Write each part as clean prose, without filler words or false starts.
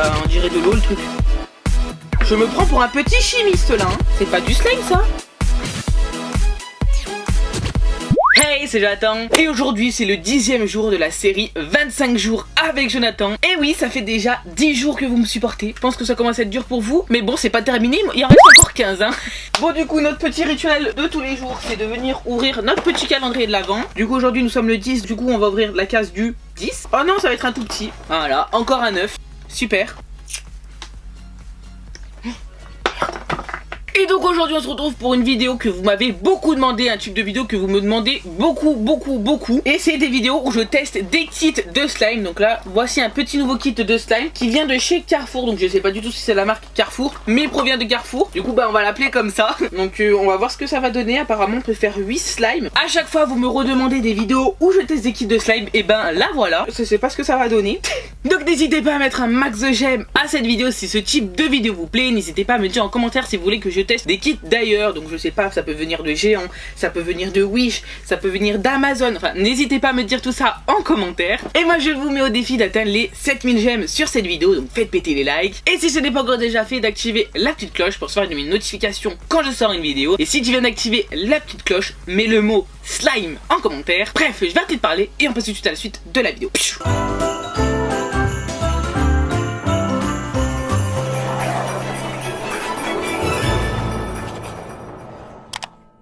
Bah on dirait de l'eau le truc. Je me prends pour un petit chimiste là, hein. C'est pas du slime ça? Hey, c'est Jonathan et aujourd'hui c'est le 10e jour de la série 25 jours avec Jonathan. Et oui, ça fait déjà 10 jours que vous me supportez. Je pense que ça commence à être dur pour vous, mais bon, c'est pas terminé, il en reste encore 15 hein. Bon, du coup, notre petit rituel de tous les jours, c'est de venir ouvrir notre petit calendrier de l'Avent. Du coup, aujourd'hui nous sommes le 10, du coup on va ouvrir la case du 10. Oh non, ça va être un tout petit. Voilà, encore un 9. Super. Et donc aujourd'hui on se retrouve pour une vidéo que vous m'avez beaucoup demandé, un type de vidéo que vous me demandez beaucoup. Et c'est des vidéos où je teste des kits de slime. Donc là voici un petit nouveau kit de slime qui vient de chez Carrefour. Donc je sais pas du tout si c'est la marque Carrefour, mais il provient de Carrefour. Du coup bah on va l'appeler comme ça. Donc on va voir ce que ça va donner. Apparemment on peut faire 8 slimes. À chaque fois vous me redemandez des vidéos où je teste des kits de slime. Et ben là voilà, je sais pas ce que ça va donner. Donc n'hésitez pas à mettre un max de j'aime à cette vidéo si ce type de vidéo vous plaît. N'hésitez pas à me dire en commentaire si vous voulez que je teste des kits d'ailleurs. Donc je sais pas, ça peut venir de Géant, ça peut venir de Wish, ça peut venir d'Amazon. Enfin n'hésitez pas à me dire tout ça en commentaire. Et moi je vous mets au défi d'atteindre les 7000 j'aime sur cette vidéo. Donc faites péter les likes. Et si ce n'est pas encore déjà fait, d'activer la petite cloche pour recevoir une notification quand je sors une vidéo. Et si tu viens d'activer la petite cloche, mets le mot slime en commentaire. Bref, je vais arrêter de parler et on passe tout de suite à la suite de la vidéo.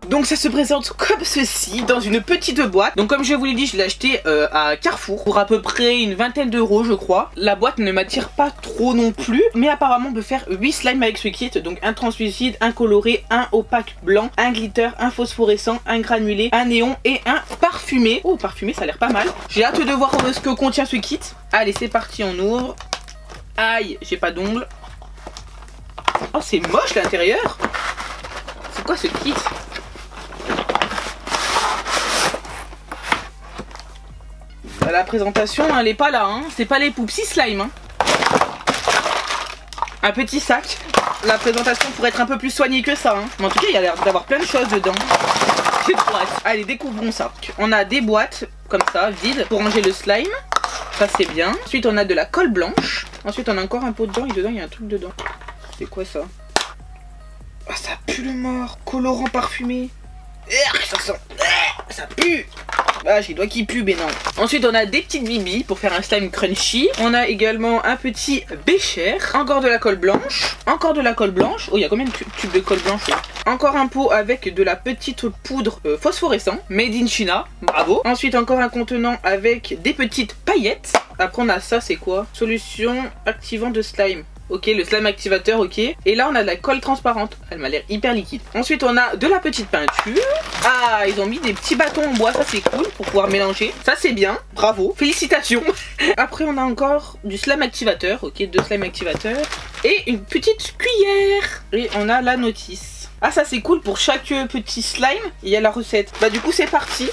Donc ça se présente comme ceci, dans une petite boîte. Donc comme je vous l'ai dit, je l'ai acheté à Carrefour pour à peu près une vingtaine d'euros je crois. La boîte ne m'attire pas trop non plus, mais apparemment on peut faire 8 slimes avec ce kit. Donc un translucide, un coloré, un opaque blanc, un glitter, un phosphorescent, un granulé, un néon et un parfumé. Oh, parfumé, ça a l'air pas mal. J'ai hâte de voir ce que contient ce kit. Allez, c'est parti, on ouvre. Aïe, j'ai pas d'ongles. Oh, c'est moche l'intérieur. C'est quoi ce kit? La présentation, elle est pas là, hein. C'est pas les Poupsi Slime. Hein. Un petit sac. La présentation pourrait être un peu plus soignée que ça. Hein. Mais en tout cas, il y a l'air d'avoir plein de choses dedans. J'ai trop hâte. Allez, découvrons ça. On a des boîtes comme ça, vides, pour ranger le slime. Ça, c'est bien. Ensuite, on a de la colle blanche. Ensuite, on a encore un pot dedans. Et dedans, il y a un truc dedans. C'est quoi ça? Ah, ça pue le mort. Colorant parfumé. Ça sent. Ça pue. Ah, j'ai les doigts qui puent, mais non. Ensuite, on a des petites bibis pour faire un slime crunchy. On a également un petit bécher. Encore de la colle blanche. Encore de la colle blanche. Oh, il y a combien de tubes de colle blanche là? Encore un pot avec de la petite poudre phosphorescent. Made in China. Bravo. Ensuite, encore un contenant avec des petites paillettes. Après, on a ça, c'est quoi? Solution activant de slime. Ok, le slime activateur, ok. Et là, on a de la colle transparente. Elle m'a l'air hyper liquide. Ensuite, on a de la petite peinture. Ah, ils ont mis des petits bâtons en bois. Ça, c'est cool pour pouvoir mélanger. Ça, c'est bien. Bravo. Félicitations. Après, on a encore du slime activateur. Ok, 2 slime activateurs. Et une petite cuillère. Et on a la notice. Ah, ça, c'est cool. Pour chaque petit slime, il y a la recette. Bah, du coup, c'est parti.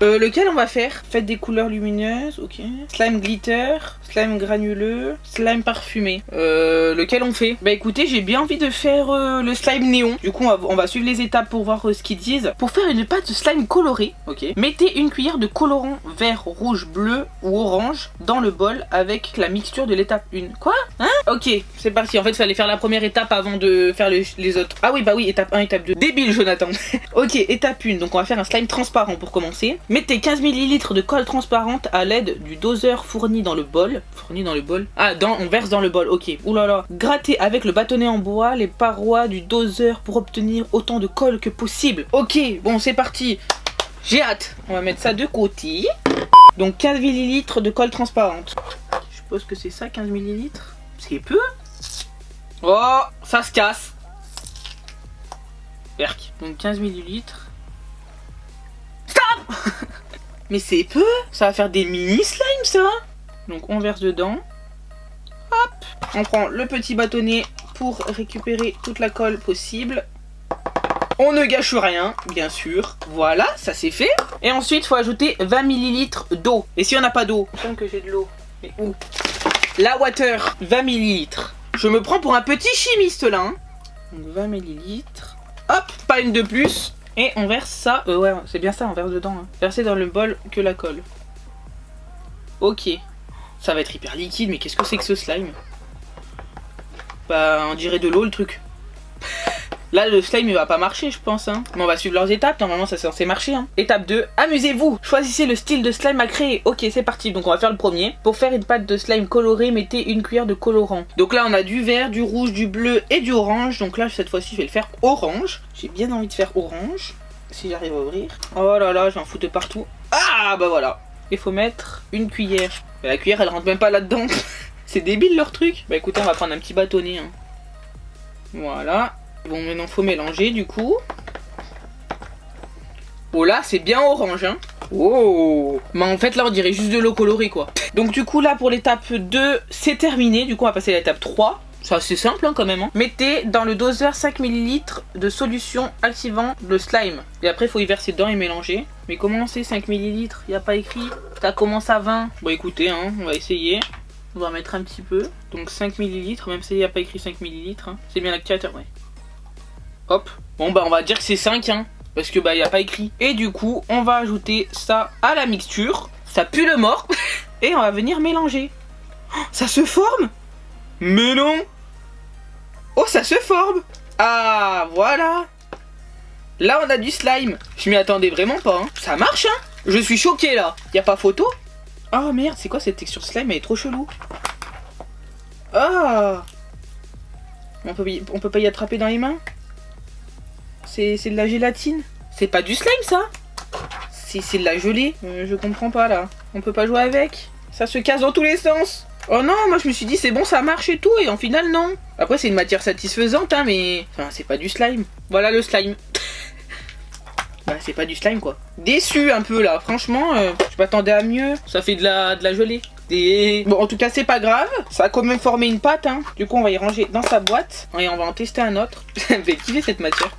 Lequel on va faire? Faites des couleurs lumineuses, ok. Slime glitter, slime granuleux, slime parfumé. Lequel on fait? Bah écoutez, j'ai bien envie de faire le slime néon. Du coup, on va suivre les étapes pour voir ce qu'ils disent. Pour faire une pâte de slime colorée, ok. Mettez une cuillère de colorant vert, rouge, bleu ou orange dans le bol avec la mixture de l'étape 1. Quoi? Hein? Ok, c'est parti. En fait, il fallait faire la première étape avant de faire les autres. Ah oui, bah oui, étape 1, étape 2. Débile, Jonathan. Ok, étape 1. Donc on va faire un slime transparent pour commencer. Mettez 15 ml de colle transparente à l'aide du doseur fourni dans le bol. Fourni dans le bol? Ah, on verse dans le bol, ok. Oulala. Grattez avec le bâtonnet en bois les parois du doseur pour obtenir autant de colle que possible. Ok, bon, c'est parti. J'ai hâte. On va mettre ça de côté. Donc 15 ml de colle transparente. Je suppose que c'est ça, 15 ml. C'est peu. Oh, ça se casse. Perc. Donc 15 ml. Stop. Mais c'est peu. Ça va faire des mini slimes ça. Donc on verse dedans. Hop. On prend le petit bâtonnet pour récupérer toute la colle possible. On ne gâche rien, bien sûr. Voilà, ça c'est fait. Et ensuite, il faut ajouter 20 ml d'eau. Et si on n'a pas d'eau? Je sens que j'ai de l'eau. Mais où? La water, 20 ml. Je me prends pour un petit chimiste là. Hein. Donc 20 ml. Hop, pas une de plus. Et on verse ça. Ouais, c'est bien ça, on verse dedans. Hein. Verser dans le bol que la colle. Ok. Ça va être hyper liquide, mais qu'est-ce que c'est que ce slime? Bah on dirait de l'eau le truc. Là le slime il va pas marcher je pense hein. Mais on va suivre leurs étapes, normalement ça c'est censé marcher hein. Étape 2, amusez-vous. Choisissez le style de slime à créer. Ok c'est parti, donc on va faire le premier. Pour faire une pâte de slime colorée, mettez une cuillère de colorant. Donc là on a du vert, du rouge, du bleu et du orange. Donc là cette fois-ci je vais le faire orange. J'ai bien envie de faire orange. Si j'arrive à ouvrir. Oh là là, j'en fous de partout. Ah bah voilà. Il faut mettre une cuillère. Mais la cuillère elle rentre même pas là-dedans. C'est débile leur truc. Bah écoutez on va prendre un petit bâtonnet hein. Voilà. Bon maintenant faut mélanger du coup. Oh là c'est bien orange hein. Oh. Mais en fait là on dirait juste de l'eau colorée quoi. Donc du coup là pour l'étape 2 c'est terminé. Du coup on va passer à l'étape 3. C'est assez simple hein, quand même hein. Mettez dans le doseur 5 ml de solution activant le slime. Et après il faut y verser dedans et mélanger. Mais comment c'est 5 ml? Il n'y a pas écrit. Ça commence à 20. Bon écoutez hein, on va essayer. On va mettre un petit peu. Donc 5 ml, même s'il n'y a pas écrit 5 ml hein. C'est bien l'activateur ouais. Hop. Bon bah on va dire que c'est 5 hein. Parce que bah il n'y a pas écrit. Et du coup on va ajouter ça à la mixture. Ça pue le mort. Et on va venir mélanger. Oh, ça se forme? Mais non. Oh ça se forme. Ah voilà. Là on a du slime. Je m'y attendais vraiment pas hein. Ça marche hein. Je suis choqué là. Y a pas photo? Oh merde c'est quoi cette texture slime? Elle est trop chelou. Ah. On peut pas y attraper dans les mains? C'est de la gélatine. C'est pas du slime ça. C'est de la gelée. Je comprends pas là. On peut pas jouer avec. Ça se casse dans tous les sens. Oh non, moi je me suis dit c'est bon ça marche et tout. Et en final non. Après c'est une matière satisfaisante hein mais... Enfin c'est pas du slime. Voilà le slime. Bah c'est pas du slime quoi. Déçu un peu là. Franchement je m'attendais à mieux. Ça fait de la gelée. Et... Bon en tout cas c'est pas grave. Ça a quand même formé une pâte hein. Du coup on va y ranger dans sa boîte. Et on va en tester un autre. Ça me fait kiffer cette matière.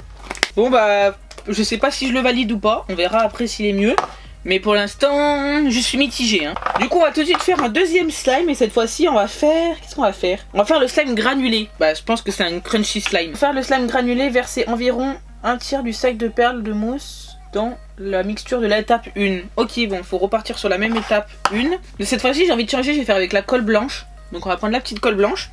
Bon bah je sais pas si je le valide ou pas. On verra après s'il est mieux. Mais pour l'instant je suis mitigée hein. Du coup on va tout de suite faire un deuxième slime. Et cette fois-ci on va faire... Qu'est-ce qu'on va faire? On va faire le slime granulé. Bah je pense que c'est un crunchy slime. Pour faire le slime granulé, versez environ un tiers du sac de perles de mousse dans la mixture de l'étape 1. Ok bon faut repartir sur la même étape 1. Mais cette fois-ci j'ai envie de changer. Je vais faire avec la colle blanche. Donc on va prendre la petite colle blanche.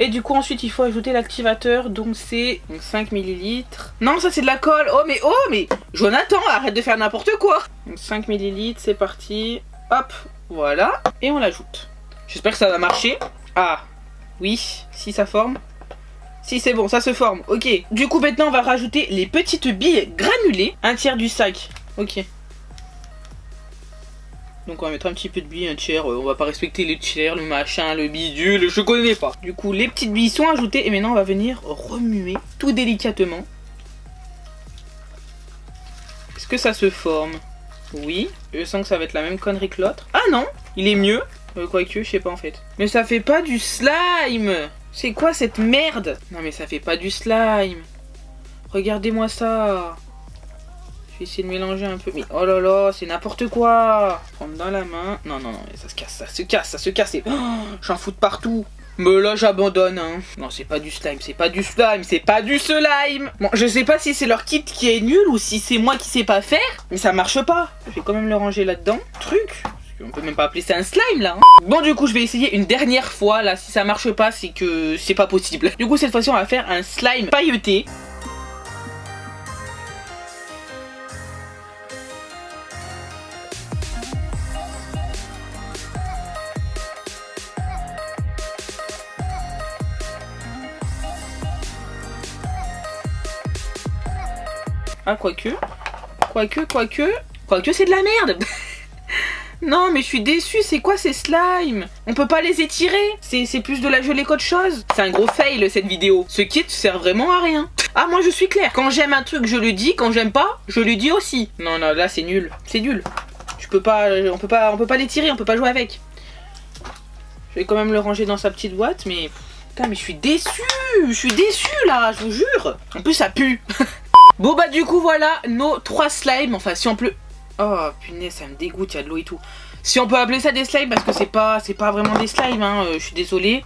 Et du coup ensuite il faut ajouter l'activateur. Donc c'est 5 ml. Non ça c'est de la colle. Oh mais Jonathan arrête de faire n'importe quoi. Donc 5 ml c'est parti. Hop voilà. Et on l'ajoute. J'espère que ça va marcher. Ah oui si ça forme. Si c'est bon ça se forme. Ok. Du coup maintenant on va rajouter les petites billes granulées. Un tiers du sac. Ok. Donc on va mettre un petit peu de billes, un tiers, on va pas respecter les tiers, le machin, le bidule, je connais pas. Du coup les petites billes sont ajoutées et maintenant on va venir remuer tout délicatement. Est-ce que ça se forme? Oui, je sens que ça va être la même connerie que l'autre. Ah non, il est mieux. Quoique, je sais pas en fait. Mais ça fait pas du slime. C'est quoi cette merde? Non mais ça fait pas du slime. Regardez-moi ça. Je vais essayer de mélanger un peu. Mais oh là là, c'est n'importe quoi. Prendre dans la main. Non, non, non, mais ça se casse, ça se casse, ça se casse. Oh, j'en fous de partout. Mais là, j'abandonne. Hein. Non, c'est pas du slime, c'est pas du slime, c'est pas du slime. Bon, je sais pas si c'est leur kit qui est nul ou si c'est moi qui sais pas faire. Mais ça marche pas. Je vais quand même le ranger là-dedans. Truc. On peut même pas appeler ça un slime là. Hein. Bon, du coup, je vais essayer une dernière fois. Là, si ça marche pas, c'est que c'est pas possible. Du coup, cette fois-ci, on va faire un slime pailleté. Ah, quoique c'est de la merde. Non, mais je suis déçue, c'est quoi ces slimes? On peut pas les étirer. C'est plus de la gelée qu'autre chose. C'est un gros fail cette vidéo. Ce kit sert vraiment à rien. Ah, moi je suis claire. Quand j'aime un truc, je le dis. Quand j'aime pas, je le dis aussi. Non, non, là c'est nul. C'est nul. On peut pas l'étirer, on peut pas jouer avec. Je vais quand même le ranger dans sa petite boîte, mais... Putain, mais je suis déçue. Je suis déçue là, je vous jure. En plus, ça pue. Bon bah du coup voilà nos 3 slimes, enfin si on peut... Oh punaise ça me dégoûte, il y a de l'eau et tout. Si on peut appeler ça des slimes parce que c'est pas vraiment des slimes hein, je suis désolée.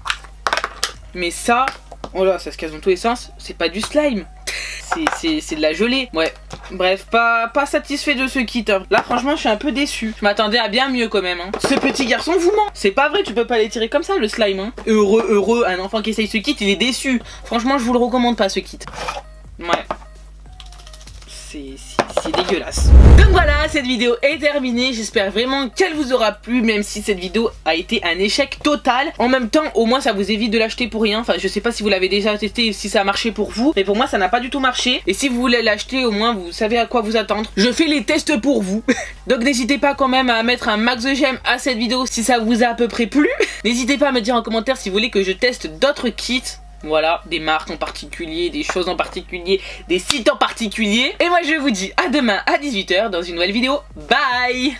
Mais ça, oh là, ça se casse dans tous les sens, c'est pas du slime. C'est de la gelée. Ouais, bref, pas satisfait de ce kit hein. Là franchement je suis un peu déçu. Je m'attendais à bien mieux quand même hein. Ce petit garçon vous ment. C'est pas vrai, tu peux pas les tirer comme ça le slime hein. Heureux, un enfant qui essaye ce kit il est déçu. Franchement je vous le recommande pas ce kit. Ouais, c'est dégueulasse. Donc voilà, cette vidéo est terminée. J'espère vraiment qu'elle vous aura plu, même si cette vidéo a été un échec total. En même temps, au moins ça vous évite de l'acheter pour rien. Enfin, je sais pas si vous l'avez déjà testé, si ça a marché pour vous, mais pour moi ça n'a pas du tout marché. Et si vous voulez l'acheter, au moins vous savez à quoi vous attendre. Je fais les tests pour vous. Donc n'hésitez pas quand même à mettre un max de j'aime à cette vidéo si ça vous a à peu près plu. N'hésitez pas à me dire en commentaire si vous voulez que je teste d'autres kits. Voilà, des marques en particulier, des choses en particulier, des sites en particulier. Et moi je vous dis à demain à 18 h dans une nouvelle vidéo. Bye!